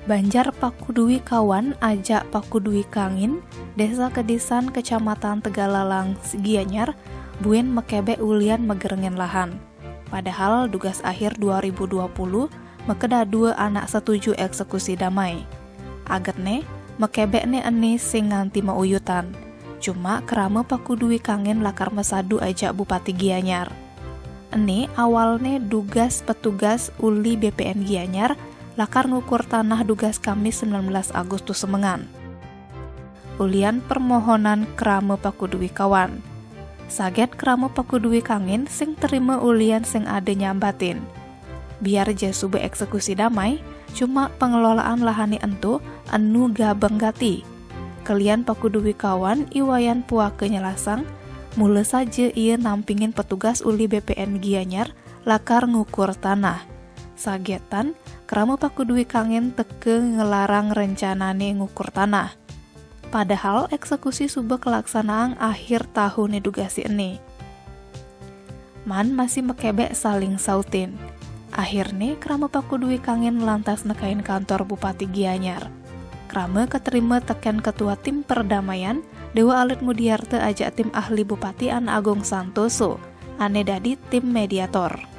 Banjar pakudui kawan ajak pakudui kangin, Desa Kedisan Kecamatan Tegalalang Gianyar, buen mekebe ulian megerengen lahan. Padahal tugas akhir 2020 mekeda 2 anak setuju eksekusi damai. Agetne mekebe ne eni sing nganti mauyutan. Cuma kerama pakudui kangin lakar mesadu ajak Bupati Gianyar. Eni awalne dugas petugas uli BPN Gianyar lakar ngukur tanah dugas Kamis 19 Agustus semengan. Ulian permohonan kerama pakudui kawan. Saget kerama pakudui kangin sing terima ulian sing ade nyambatin. Biar jasube eksekusi damai, cuma pengelolaan lahani entu anu gabenggati. Kalian pakudui kawan iwayan puake nyelasang, mule saja ia nampingin petugas uli BPN Gianyar lakar ngukur tanah. Sagetan, kerama pakudui kangin teke ngelarang rencanane ngukur tanah. Padahal eksekusi suba kelaksanaan akhir tahun edukasi ini. Man masih mekebek saling sautin. Akhirnya kerama pakudui kangin lantas nekain kantor Bupati Gianyar. Kerama keterima teken ketua tim perdamaian, Dewa Alit Mudiarte ajak tim ahli Bupati An Agung Santoso, ane dadi tim mediator.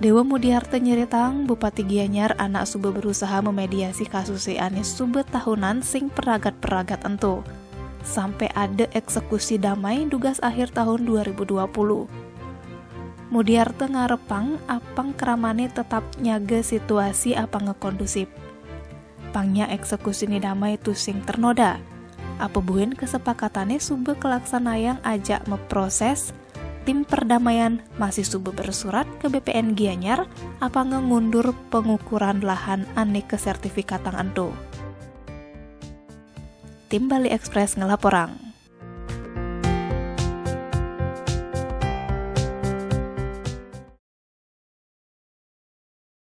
Dewa Mudiarte nyeritang Bupati Gianyar anak suba berusaha memediasi kasus si Anis suba tahunan sing peragat-peragat entu. Sampai ada eksekusi damai dugas akhir tahun 2020. Mudiarte ngarepang apang keramane tetap nyaga situasi apa ngekondusif. Pangnya eksekusi ni damai tu sing ternoda. Apa buin kesepakatannya suba kelaksanaan ajak memproses tim perdamaian masih subuh bersurat ke BPN Gianyar apa ngundur pengukuran lahan ane ke sertifikatan entu. Tim Bali Express ngelaporang.